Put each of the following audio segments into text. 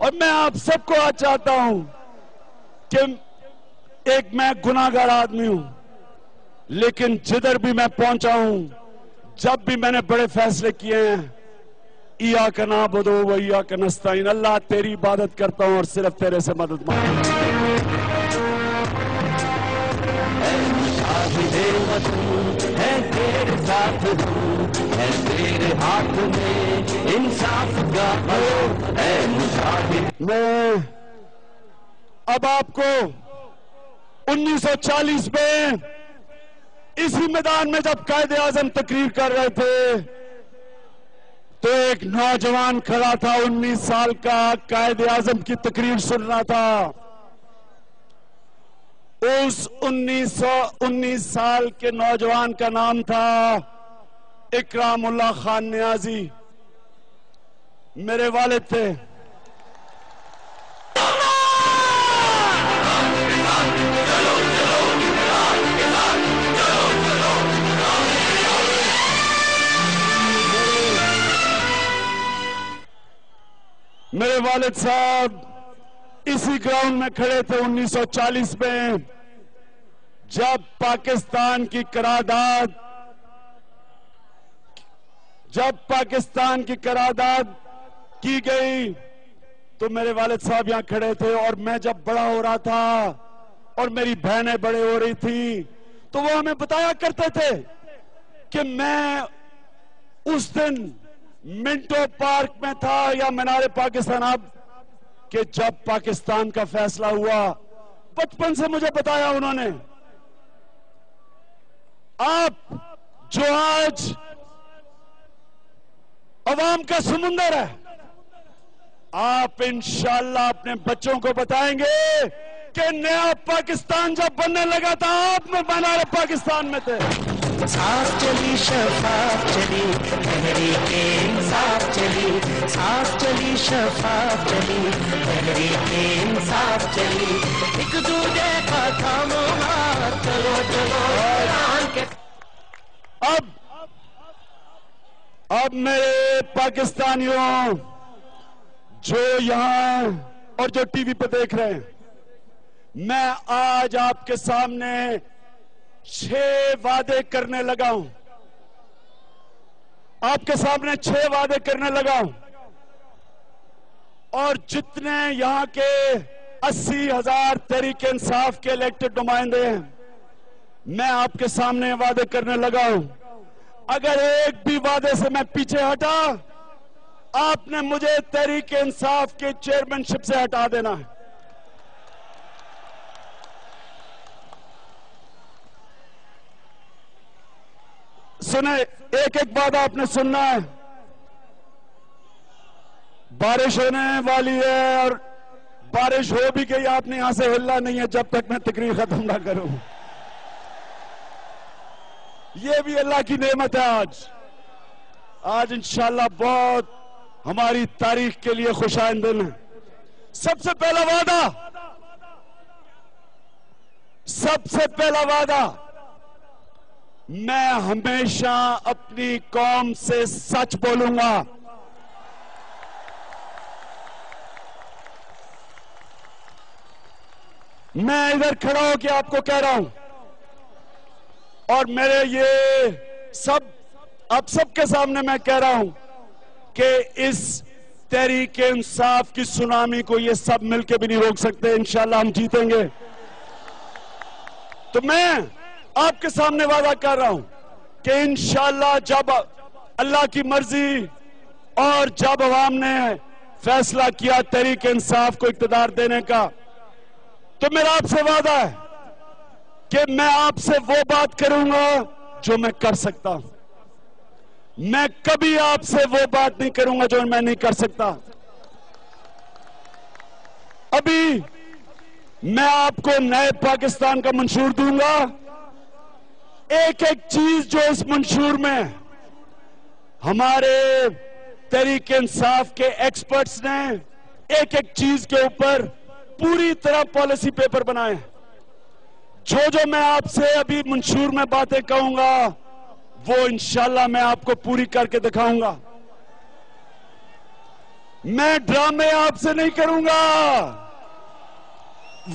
और मैं आप सबको आज चाहता हूं कि एक मैं गुनाहगार आदमी हूं, लेकिन जिधर भी मैं पहुंचा हूं, जब भी मैंने बड़े फैसले किए हैं, इय्याक नअबुदु व इय्याक नस्तईन, अल्लाह तेरी इबादत करता हूं और सिर्फ तेरे से मदद मांगता हूं। है तेरे साथ हूँ, है तेरे हाथ में इंसाफ का है मुजाहिद। मैं अब आपको 1940 में इसी मैदान में जब कायदे आजम तकरीर कर रहे थे, तो एक नौजवान खड़ा था, 19 साल का, कायदे आजम की तकरीर सुन रहा था। उस 19 साल के नौजवान का नाम था इकरामुल्लाह खान नियाजी। मेरे वालिद थे। मेरे वालिद साहब इसी ग्राउंड में खड़े थे 1940 में, जब पाकिस्तान की करारदाद की गई, तो मेरे वालिद साहब यहां खड़े थे। और मैं जब बड़ा हो रहा था और मेरी बहनें बड़े हो रही थी, तो वो हमें बताया करते थे कि मैं उस दिन मिंटो पार्क में था या मीनार पाकिस्तान, अब कि जब पाकिस्तान का फैसला हुआ। बचपन से मुझे बताया उन्होंने, आप जो आज अवाम का समुंदर है, आप इंशाअल्लाह अपने बच्चों को बताएंगे कि नया पाकिस्तान जब बनने लगा था, आप मीनार पाकिस्तान में थे। साफ चली शफाफ चली तहरीके इंसाफ चली, साफ चली शफाफ चली तहरीके इंसाफ चली, एक दूजे का थामो हाथ, चलो चलो के। अब मेरे पाकिस्तानियों जो यहां और जो टीवी पे देख रहे हैं, मैं आज आपके सामने 6 वादे करने लगा हूं। आपके सामने 6 वादे करने लगा हूं, और जितने यहां के 80,000 तहरीक इंसाफ के इलेक्टेड नुमाइंदे हैं, मैं आपके सामने वादे करने लगा हूं। अगर एक भी वादे से मैं पीछे हटा, आपने मुझे तहरीक इंसाफ के चेयरमैनशिप से हटा देना है। सुने, एक एक वादा आपने सुनना है। बारिश होने वाली है और बारिश हो भी गई, आपने यहां से हिलना नहीं है जब तक मैं तकरीर खत्म ना करूं। ये भी अल्लाह की नेमत है। आज इंशाअल्लाह बहुत हमारी तारीख के लिए खुशाइंद दिन है। सबसे पहला वादा, मैं हमेशा अपनी कौम से सच बोलूंगा। मैं इधर खड़ा होकर आपको कह रहा हूं, और मेरे ये सब आप सबके सामने मैं कह रहा हूं कि इस तहरीक इंसाफ की सुनामी को ये सब मिलकर भी नहीं रोक सकते। इंशाअल्लाह हम जीतेंगे। तो मैं आपके सामने वादा कर रहा हूं कि इंशाअल्लाह जब अल्लाह की मर्जी और जब अवाम ने फैसला किया तहरीक इंसाफ को इख्तियार देने का, तो मेरा आपसे वादा है कि मैं आपसे वो बात करूंगा जो मैं कर सकता हूं। मैं कभी आपसे वो बात नहीं करूंगा जो मैं नहीं कर सकता। अभी मैं आपको नए पाकिस्तान का मंशूर दूंगा। एक एक चीज जो इस मंशूर में हमारे तहरीक इंसाफ के एक्सपर्ट्स ने एक एक चीज के ऊपर पूरी तरह पॉलिसी पेपर बनाए। जो मैं आपसे अभी मंशूर में बातें कहूंगा, वो इंशाअल्लाह मैं आपको पूरी करके दिखाऊंगा। मैं ड्रामे आपसे नहीं करूंगा।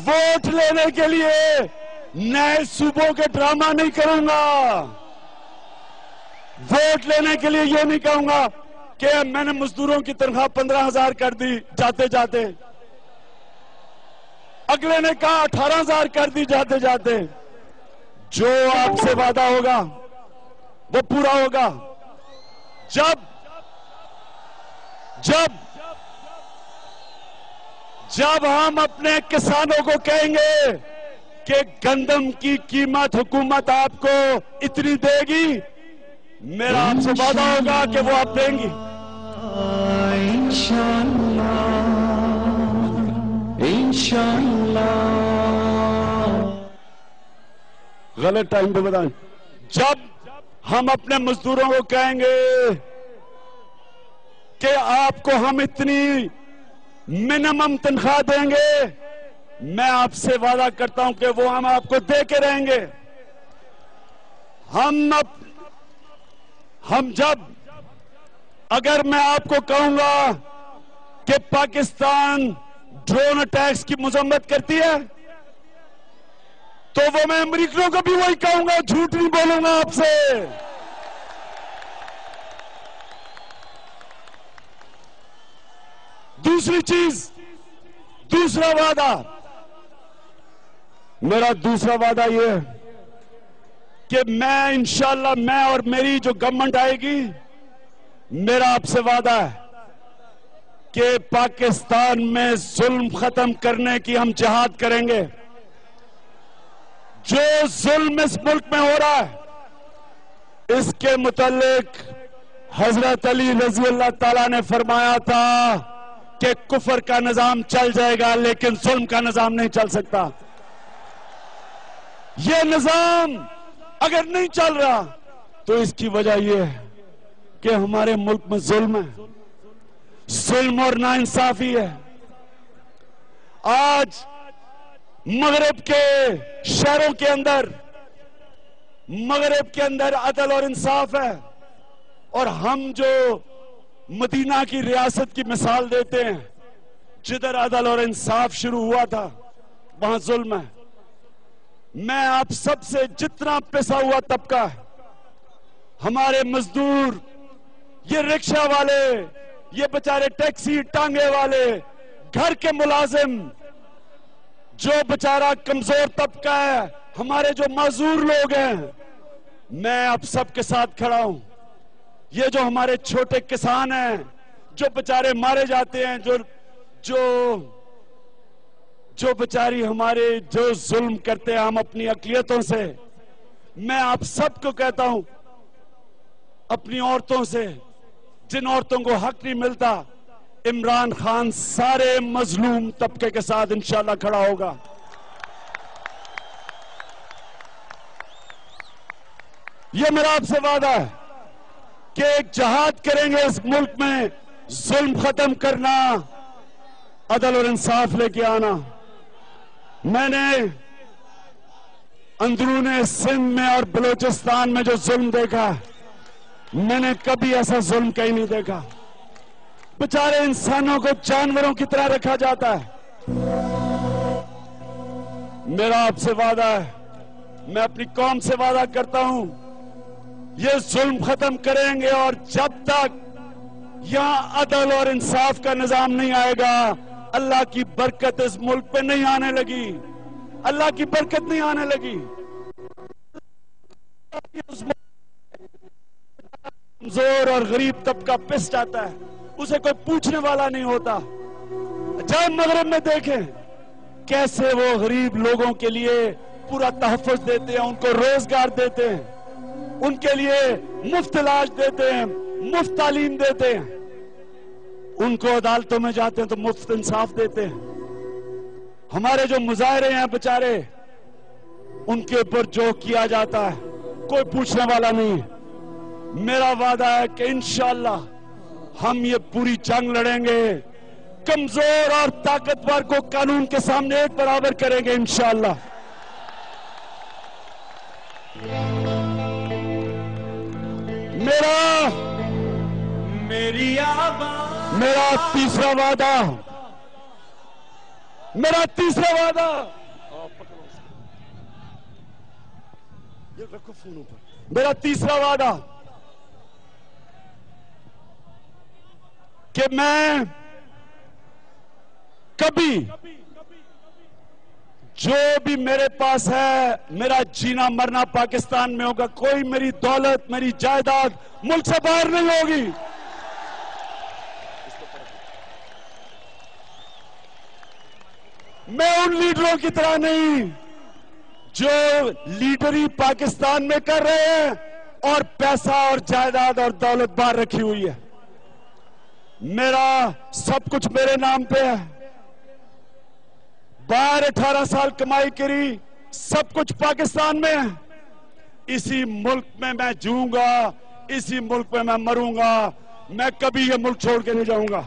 वोट लेने के लिए नए सूबों के ड्रामा नहीं करूंगा। वोट लेने के लिए यह नहीं कहूंगा कि मैंने मजदूरों की तनख्वाह 15,000 कर दी जाते जाते, अगले ने कहा 18,000 कर दी जाते जाते। जो आपसे वादा होगा वो पूरा होगा। जब जब जब हम अपने किसानों को कहेंगे कि गंदम की कीमत हुकूमत आपको इतनी देगी, मेरा आपसे वादा होगा कि वो आप देंगी। इंशाअल्लाह। गलत टाइम पे बताएं। जब हम अपने मजदूरों को कहेंगे कि आपको हम इतनी मिनिमम तनख्वाह देंगे, मैं आपसे वादा करता हूं कि वो हम आपको दे के रहेंगे। हम जब अगर मैं आपको कहूंगा कि पाकिस्तान ड्रोन अटैक्स की मजम्मत करती है, तो वो मैं अमेरिकनों को भी वही कहूंगा, झूठ नहीं बोलूंगा आपसे। दूसरी चीज, दूसरा वादा, मेरा दूसरा वादा यह है कि मैं इंशाअल्लाह, मैं और मेरी जो गवर्नमेंट आएगी, मेरा आपसे वादा है कि पाकिस्तान में जुल्म खत्म करने की हम जिहाद करेंगे। जो जुल्म इस मुल्क में हो रहा है, इसके मुतालिक हजरत अली रजी अल्लाह ताला ने फरमाया था कि कुफर का निजाम चल जाएगा लेकिन जुल्म का निजाम नहीं चल सकता। यह निजाम अगर नहीं चल रहा तो इसकी वजह यह है कि हमारे मुल्क में जुल्म है, जुल्म और नाइंसाफी है। आज मगरब के शहरों के अंदर, मगरब के अंदर अदल और इंसाफ है, और हम जो मदीना की रियासत की मिसाल देते हैं, जिधर अदल और इंसाफ शुरू हुआ था वहां जुल्म है। मैं आप सबसे, जितना पिसा हुआ तबका है, हमारे मजदूर, ये रिक्शा वाले, ये बेचारे टैक्सी टांगे वाले, घर के मुलाजिम, जो बेचारा कमजोर तबका है, हमारे जो मजदूर लोग हैं, मैं आप सबके साथ खड़ा हूं। ये जो हमारे छोटे किसान हैं, जो बेचारे मारे जाते हैं, जो बेचारी हमारे जो जुल्म करते हैं हम अपनी अकलियतों से, मैं आप सबको कहता हूं, अपनी औरतों से, जिन औरतों को हक नहीं मिलता, इमरान खान सारे मजलूम तबके के साथ इंशाअल्लाह खड़ा होगा। यह मेरा आपसे वादा है कि एक जहाद करेंगे इस मुल्क में, जुल्म खत्म करना, अदल और इंसाफ लेके आना। मैंने अंदरूने सिंध में और बलूचिस्तान में जो जुल्म देखा, मैंने कभी ऐसा जुल्म कहीं नहीं देखा। बेचारे इंसानों को जानवरों की तरह रखा जाता है। मेरा आपसे वादा है, मैं अपनी कौम से वादा करता हूं, ये जुल्म खत्म करेंगे, और जब तक यहां अदल और इंसाफ का निजाम नहीं आएगा, अल्लाह की बरकत इस मुल्क पे नहीं आने लगी। अल्लाह की बरकत नहीं आने लगी। कमजोर और गरीब तबका पिस जाता है, उसे कोई पूछने वाला नहीं होता। जब मगरब में देखें कैसे वो गरीब लोगों के लिए पूरा तहफ़्फ़ुज़ देते हैं, उनको रोजगार देते हैं, उनके लिए मुफ्त इलाज देते हैं, मुफ्त तालीम देते हैं, उनको अदालतों में जाते हैं तो मुफ्त इंसाफ देते हैं। हमारे जो मुजाहिरे हैं बेचारे, उनके ऊपर जो किया जाता है कोई पूछने वाला नहीं है। मेरा वादा है कि इंशाअल्लाह हम ये पूरी जंग लड़ेंगे, कमजोर और ताकतवर को कानून के सामने एक बराबर करेंगे इंशाअल्लाह। मेरी आवाज मेरा तीसरा वादा, मेरा तीसरा वादा, ये रखो फोन ऊपर। मेरा तीसरा वादा कि मैं कभी जो भी मेरे पास है, मेरा जीना मरना पाकिस्तान में होगा। कोई मेरी दौलत, मेरी जायदाद मुल्क से बाहर नहीं होगी। मैं उन लीडरों की तरह नहीं जो लीडरी पाकिस्तान में कर रहे हैं और पैसा और जायदाद और दौलत बाहर रखी हुई है। मेरा सब कुछ मेरे नाम पे है। बाहर 18 साल कमाई करी, सब कुछ पाकिस्तान में है। इसी मुल्क में मैं जीऊंगा, इसी मुल्क में मैं मरूंगा। मैं कभी ये मुल्क छोड़ के नहीं जाऊंगा।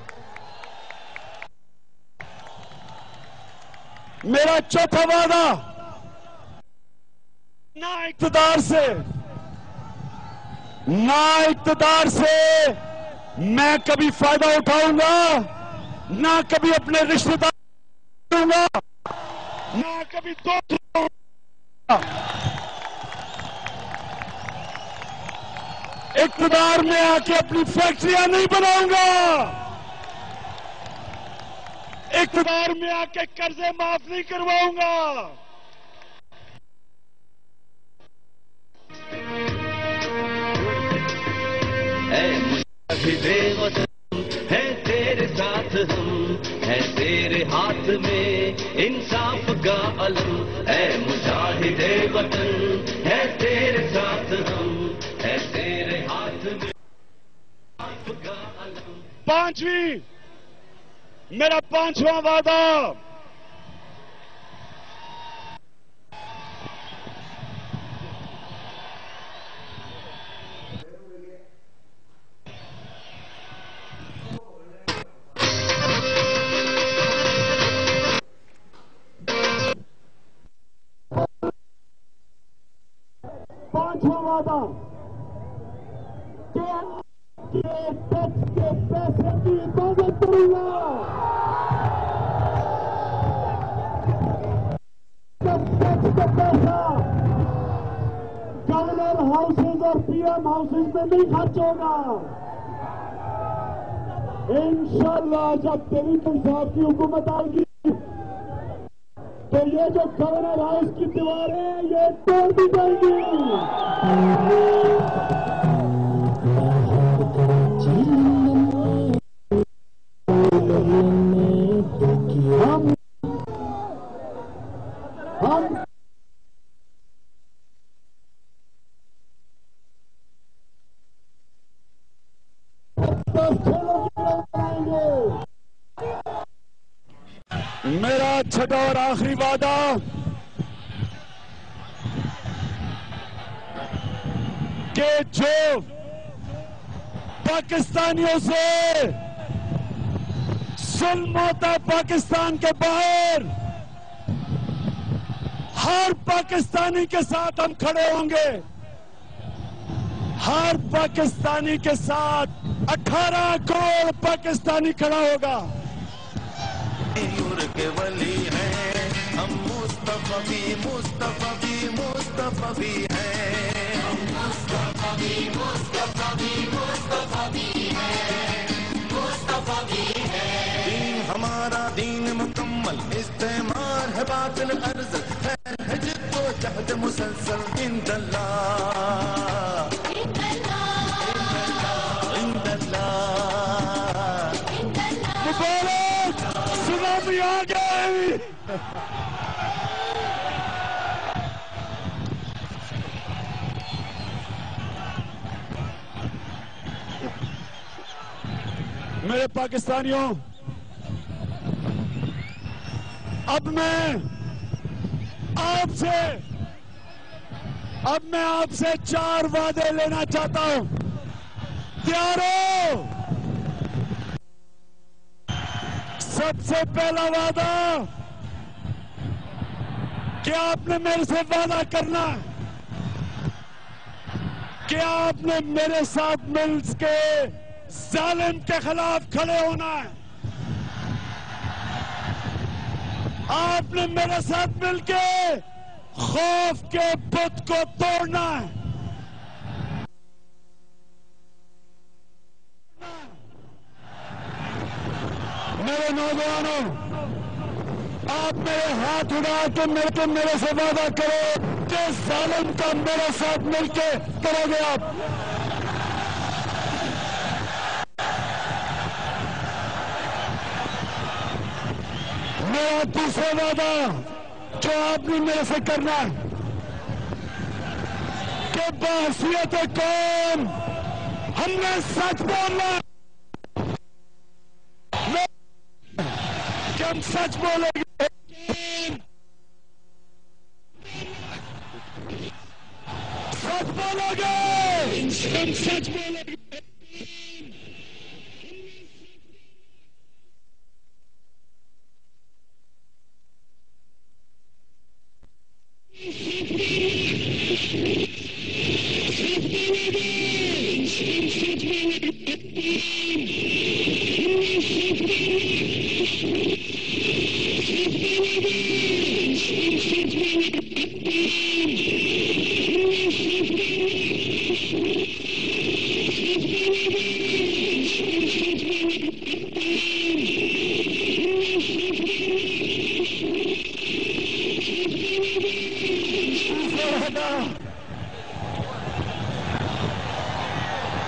मेरा चौथा वादा, ना इक़्तिदार से मैं कभी फायदा उठाऊंगा, ना कभी अपने रिश्तेदार दूंगा, ना कभी दोस्त दूंगा। इक़्तिदार में आके अपनी फैक्ट्रियां नहीं बनाऊंगा। इक़्तिदार में आके कर्जे माफ नहीं करवाऊंगा। है तेरे साथ हम, है तेरे हाथ में इंसाफ का अलम। है मुजाहिदे वतन, है तेरे साथ हम, है तेरे हाथ में इंसाफ का अलम। पांचवी, मेरा पांचवा वादा, कि टैक्स के पैसे की हिफाजत करूंगा। टैक्स का पैसा गवर्नर हाउसेज और पीएम हाउसेज में नहीं खर्च होगा। इंशाल्लाह जब टेलीकॉम साहब की हुकूमत आएगी तो ये जो गवर्नर हाउस की दीवारें ये तोड़ दी जाएंगी। हम मेरा छठा और आखिरी वादा, कि जो पाकिस्तानियों से जुल्म होता है पाकिस्तान के बाहर, हर पाकिस्तानी के साथ हम खड़े होंगे। हर पाकिस्तानी के साथ 18 करोड़ पाकिस्तानी खड़ा होगा। के वली हैं हम, मुस्तफा भी हैं, हम मुस्तफा भी हैं। दीन हमारा दीन मुकम्मल, इस्तेमार है बातिल अर्ज़ल, खैर है जिद्दो जहद मुसलसल। इंदल्लाह मुबारक, सुनामी आ गई। मेरे पाकिस्तानियों, अब मैं आपसे 4 वादे लेना चाहता हूं। तैयार हो? सबसे पहला वादा कि आपने मेरे से वादा करना कि आपने मेरे साथ मिल के जालिम के खिलाफ खड़े होना है। आपने मेरे साथ मिलके खौफ के बुत को तोड़ना है। मेरे नौजवानों, आप मेरे हाथ उड़ा के मेरे से वादा करो कि जालिम का मेरे साथ मिलके करोगे आप। मेरा दूसरा वादा जो आपने मेरे से करना है कि बहसीयत कौम हमने सच बोलना है, कि हम सच बोलेंगे। सच बोलोगे, हम सच बोलेंगे।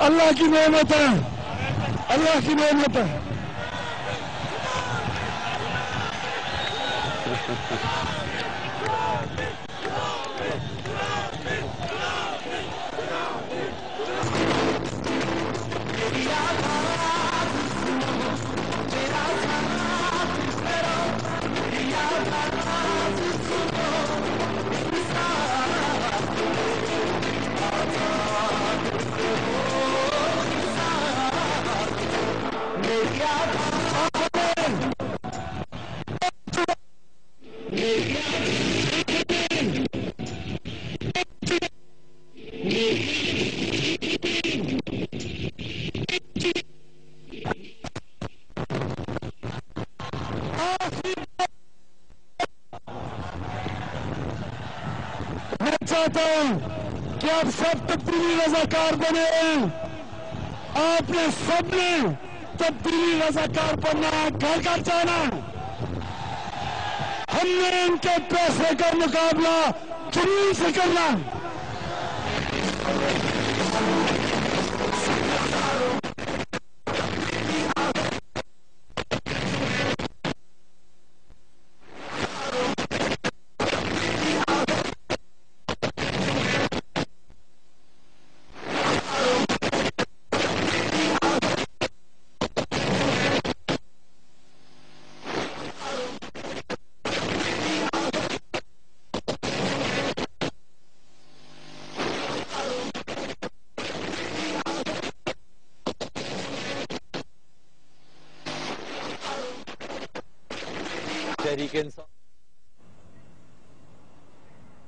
अल्लाह की नेमत है, अल्लाह की नेमत है। मैं चाहता हूं कि आप सब तब्दीली रजाकार बने। आपने सबने तब्दीली रजाकार बनना है, घर घर जाना है। हमने इनके पैसे का मुकाबला जुनून से करना है।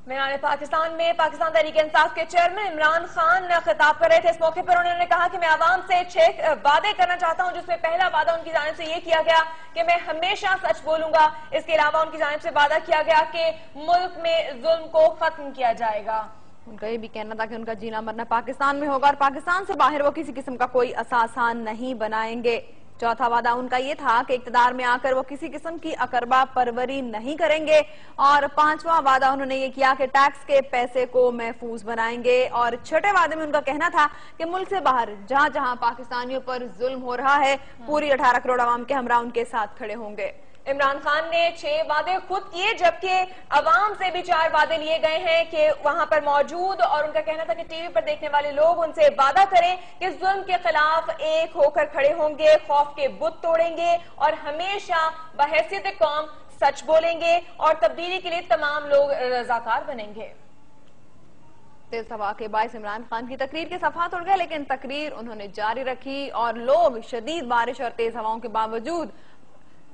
मैदान पाकिस्तान में पाकिस्तान तहरीक इंसाफ के चेयरमैन इमरान खान खिताब कर रहे थे। इस मौके पर उन्होंने कहा कि मैं आवाम से 6 वादे करना चाहता हूं, जिसमें पहला वादा उनकी जानिब से ये किया गया कि मैं हमेशा सच बोलूंगा। इसके अलावा उनकी जानिब से वादा किया गया कि मुल्क में जुल्म को खत्म किया जाएगा। उनका ये भी कहना था कि उनका जीना मरना पाकिस्तान में होगा और पाकिस्तान से बाहर वो किसी किस्म का कोई असासा नहीं बनाएंगे। चौथा वादा उनका ये था कि इक्तदार में आकर वो किसी किस्म की अकरबा परवरी नहीं करेंगे। और 5वां वादा उन्होंने ये किया कि टैक्स के पैसे को महफूज बनाएंगे। और छठे वादे में उनका कहना था कि मुल्क से बाहर जहां जहां पाकिस्तानियों पर जुल्म हो रहा है, पूरी 18 करोड़ आवाम के हमरा उनके साथ खड़े होंगे। इमरान खान ने 6 वादे खुद किए, जबकि अवाम से भी 4 वादे लिए गए हैं कि वहां पर मौजूद, और उनका कहना था कि टीवी पर देखने वाले लोग उनसे वादा करें कि जुल्म के खिलाफ एक होकर खड़े होंगे, खौफ के बुत तोड़ेंगे और हमेशा बहैसियत कौम सच बोलेंगे और तब्दीली के लिए तमाम लोग रजाकार बनेंगे। तेज हवा के बायस इमरान खान की तकरीर के सफात उड़ गए, लेकिन तकरीर उन्होंने जारी रखी और लोग शदीद बारिश और तेज हवाओं के बावजूद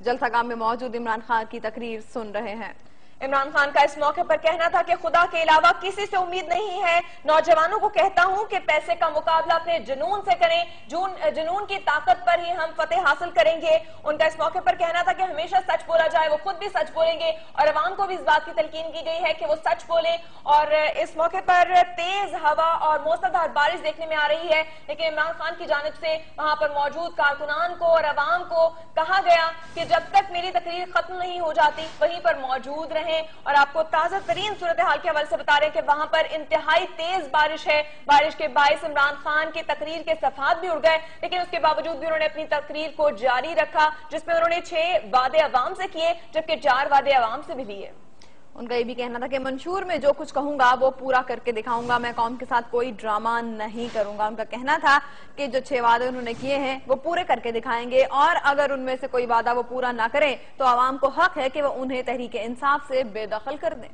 जलसागाह में मौजूद इमरान खान की तकरीर सुन रहे हैं। इमरान खान का इस मौके पर कहना था कि खुदा के अलावा किसी से उम्मीद नहीं है। नौजवानों को कहता हूं कि पैसे का मुकाबला अपने जुनून से करें, जुनून की ताकत पर ही हम फतेह हासिल करेंगे। उनका इस मौके पर कहना था कि हमेशा सच बोला जाए, वो खुद भी सच बोलेंगे और अवाम को भी इस बात की तलकीन की गई है कि वो सच बोले। और इस मौके पर तेज हवा और मूसलाधार बारिश देखने में आ रही है, लेकिन इमरान खान की जानिब से वहां पर मौजूद कारकुनान को और अवाम को कहा गया कि जब तक मेरी तकरीर खत्म नहीं हो जाती वहीं पर मौजूद रहें। और आपको ताजा तरीन सूरत हाल के हवाले से बता रहे हैं कि वहां पर इंतहाई तेज बारिश है। बारिश के बायस इमरान खान की तकरीर के सफात भी उड़ गए, लेकिन उसके बावजूद भी उन्होंने अपनी तकरीर को जारी रखा, जिसमें उन्होंने 6 वादे अवाम से किए जबकि 4 वादे अवाम से भी लिए। उनका ये भी कहना था कि मंशूर में जो कुछ कहूंगा वो पूरा करके दिखाऊंगा, मैं कौम के साथ कोई ड्रामा नहीं करूंगा। उनका कहना था कि जो 6 वादे उन्होंने किए हैं वो पूरे करके दिखाएंगे और अगर उनमें से कोई वादा वो पूरा ना करें तो आवाम को हक है कि वो उन्हें तहरीक इंसाफ से बेदखल कर दें।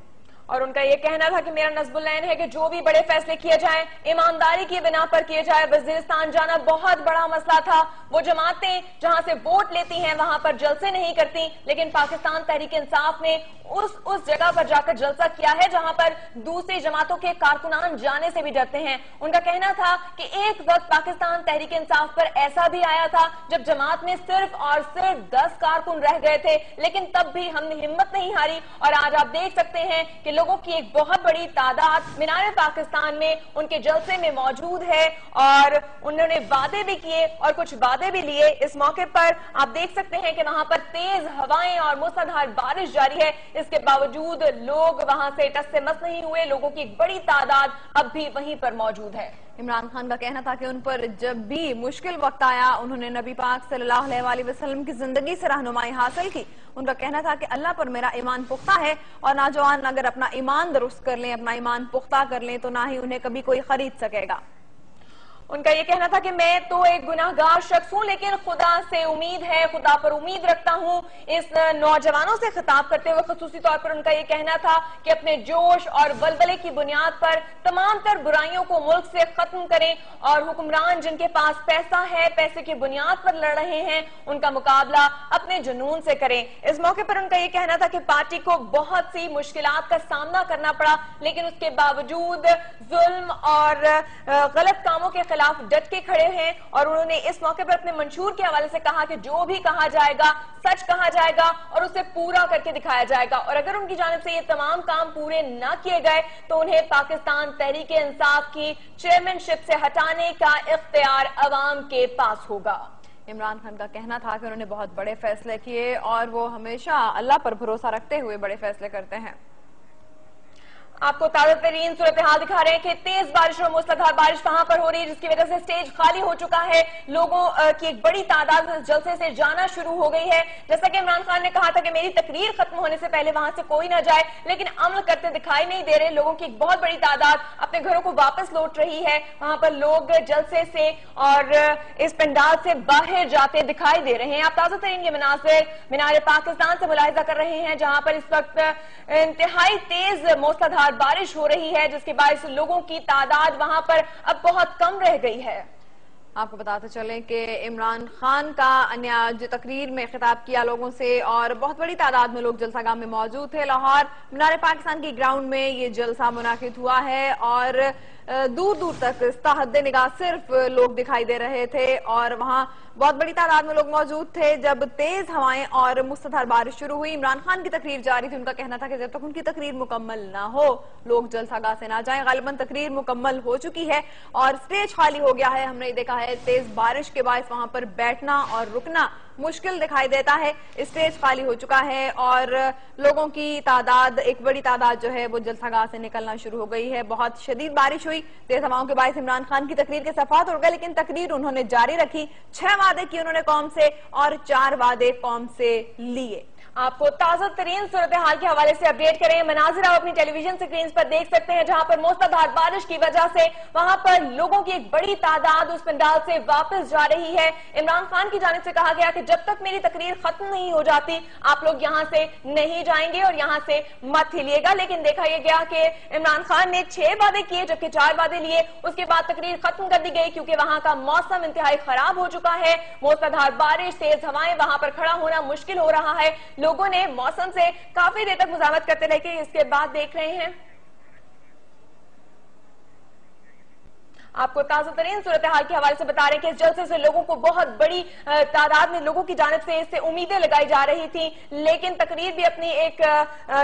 और उनका ये कहना था कि मेरा नज़्बुल-ऐन है कि जो भी बड़े फैसले किए जाएं ईमानदारी की बिना पर किए जाए। वज़ीरिस्तान जाना बहुत बड़ा मसला था। वो जमातें जहां से वोट लेती हैं वहां पर जलसे नहीं करती, लेकिन पाकिस्तान तहरीक इंसाफ ने उस जगह पर जाकर जलसा किया है जहां पर दूसरी जमातों के कारकुनान जाने से भी डरते हैं। उनका कहना था कि एक वक्त पाकिस्तान तहरीक इंसाफ पर ऐसा भी आया था जब जमात में सिर्फ और सिर्फ 10 कारकुन रह गए थे, लेकिन तब भी हमने हिम्मत नहीं हारी और आज आप देख सकते हैं कि लोगों की एक बहुत बड़ी तादाद मीनार पाकिस्तान में उनके जलसे में मौजूद है और उन्होंने वादे भी किए और कुछ वादे भी लिए। इस मौके पर आप देख सकते हैं कि वहां पर तेज हवाएं और मूसलाधार बारिश जारी है, इसके बावजूद लोग वहां से टस से मस नहीं हुए। लोगों की एक बड़ी तादाद अब भी वहीं पर मौजूद है। इमरान खान का कहना था कि उन पर जब भी मुश्किल वक्त आया उन्होंने नबी पाक सल्लल्लाहु अलैहि वसल्लम की जिंदगी से रहनुमाई हासिल की। उनका कहना था कि अल्लाह पर मेरा ईमान पुख्ता है और नौजवान अगर अपना ईमान दुरुस्त कर लें, अपना ईमान पुख्ता कर लें तो ना ही उन्हें कभी कोई खरीद सकेगा। उनका ये कहना था कि मैं तो एक गुनाहगार शख्स हूं लेकिन खुदा से उम्मीद है, खुदा पर उम्मीद रखता हूं। इस नौजवानों से खिताब करते हुए खुसूसी तौर पर उनका ये कहना था कि अपने जोश और बलबले की बुनियाद पर तमाम तर बुराइयों को मुल्क से खत्म करें और हुक्मरान जिनके पास पैसा है, पैसे की बुनियाद पर लड़ रहे हैं, उनका मुकाबला अपने जुनून से करें। इस मौके पर उनका ये कहना था कि पार्टी को बहुत सी मुश्किलात का सामना करना पड़ा, लेकिन उसके बावजूद जुल्म और गलत कामों के खिलाफ डट के खड़े हैं और उन्होंने इस मौके पर अपने मंशूर के हवाले से कहा कि जो भी कहा जाएगा सच कहा जाएगा और उसे पूरा करके दिखाया जाएगा और अगर उनकी जानिब से ये तमाम काम पूरे न किए गए तो उन्हें पाकिस्तान तहरीक इंसाफ की चेयरमैनशिप से हटाने का इख्तियार अवाम के पास होगा। इमरान खान का कहना था कि उन्होंने बहुत बड़े फैसले किए और वो हमेशा अल्लाह पर भरोसा रखते हुए बड़े फैसले करते हैं। आपको ताजा तरीन सूरत हाल दिखा रहे हैं कि तेज बारिश और मूसलाधार बारिश वहां पर हो रही है जिसकी वजह से स्टेज खाली हो चुका है। लोगों की एक बड़ी तादाद जलसे से जाना शुरू हो गई है। जैसा कि इमरान खान ने कहा था कि मेरी तकरीर खत्म होने से पहले वहां से कोई ना जाए, लेकिन अमल करते दिखाई नहीं दे रहे। लोगों की एक बहुत बड़ी तादाद अपने घरों को वापस लौट रही है। वहां पर लोग जलसे से और इस पंडाल से बाहर जाते दिखाई दे रहे हैं। आप ताजा तरीन के मनासिर मीनार पाकिस्तान से मुलाहिजा कर रहे हैं जहां पर इस वक्त इंतहाई तेज मूसलाधार बारिश हो रही है जिसके बायस लोगों की तादाद वहां पर अब बहुत कम रह गई है। आपको बताते चलें कि इमरान खान का अन्य तकरीर में खिताब किया लोगों से और बहुत बड़ी तादाद में लोग जलसागाह में मौजूद थे। लाहौर मीनार पाकिस्तान की ग्राउंड में ये जलसा मुनाकिद हुआ है और दूर दूर तक इस्ताहद्दे निगाह सिर्फ लोग दिखाई दे रहे थे और वहां बहुत बड़ी तादाद में लोग मौजूद थे जब तेज हवाएं और मूसलाधार बारिश शुरू हुई। इमरान खान की तकरीर जारी थी। उनका कहना था कि जब तक उनकी तकरीर मुकम्मल ना हो लोग जलसागाह से ना जाएं। गालिबन तकरीर मुकम्मल हो चुकी है और स्टेज खाली हो गया है। हमने देखा है तेज बारिश के बायस वहां पर बैठना और रुकना मुश्किल दिखाई देता है। स्टेज खाली हो चुका है और लोगों की तादाद, एक बड़ी तादाद जो है वो जलसागाह से निकलना शुरू हो गई है। बहुत शदीद बारिश हुई, तेज हवाओं के बायस इमरान खान की तकरीर के सफात उड़ गए, लेकिन तकरीर उन्होंने जारी रखी। 6 वादे किए उन्होंने कौम से और 4 वादे कौम से लिए। आपको ताजा तरीन सूरत हाल के हवाले से अपडेट करें। मनाजिर आप अपनी टेलीविजन स्क्रीन पर देख सकते हैं जहां पर मूसलाधार बारिश की वजह से वहां पर लोगों की एक बड़ी तादाद उस पंडाल से वापस जा रही है। इमरान खान की जानिब से कहा गया कि जब तक मेरी तकरीर खत्म नहीं हो जाती आप लोग यहां से नहीं जाएंगे और यहां से मत हिलिएगा, लेकिन देखा यह गया कि इमरान खान ने 6 वादे किए जबकि 4 वादे लिए। उसके बाद तकरीर खत्म कर दी गई क्योंकि वहां का मौसम इंतहाई खराब हो चुका है। मूसलाधार बारिश, तेज हवाएं, वहां पर खड़ा होना मुश्किल हो रहा है। लोगों ने मौसम से काफी देर तक मुजामत करते रहे कि इसके बाद देख रहे हैं आपको ताजा तरीन सूरत हाल के हवाले से बता रहे हैं कि इस जलसे से लोगों को बहुत बड़ी तादाद में लोगों की जानिब से इससे उम्मीदें लगाई जा रही थी, लेकिन तकरीर भी अपनी एक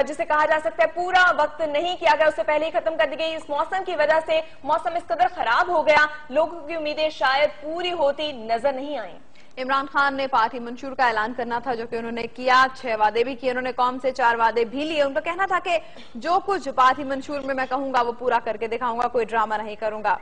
जिसे कहा जा सकता है पूरा वक्त नहीं किया गया, उससे पहले ही खत्म कर दी गई। इस मौसम की वजह से मौसम इस कदर खराब हो गया, लोगों की उम्मीदें शायद पूरी होती नजर नहीं आई। इमरान खान ने पार्टी मंशूर का ऐलान करना था, जो कि उन्होंने किया। 6 वादे भी किए उन्होंने, कौम से 4 वादे भी लिए। उनका कहना था कि जो कुछ पार्टी मंशूर में मैं कहूंगा वो पूरा करके दिखाऊंगा, कोई ड्रामा नहीं करूंगा।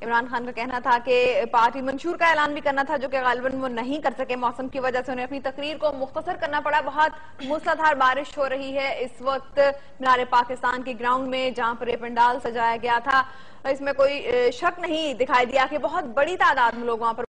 इमरान खान का कहना था कि पार्टी मंशूर का ऐलान भी करना था, जो कि गालिबन वो नहीं कर सके। मौसम की वजह से उन्हें अपनी तकरीर को मुख्तसर करना पड़ा। बहुत मूसलाधार बारिश हो रही है इस वक्त मीनार पाकिस्तान के ग्राउंड में, जहां पर ये पंडाल सजाया गया था। इसमें कोई शक नहीं दिखाई दिया कि बहुत बड़ी तादाद में लोग वहां पर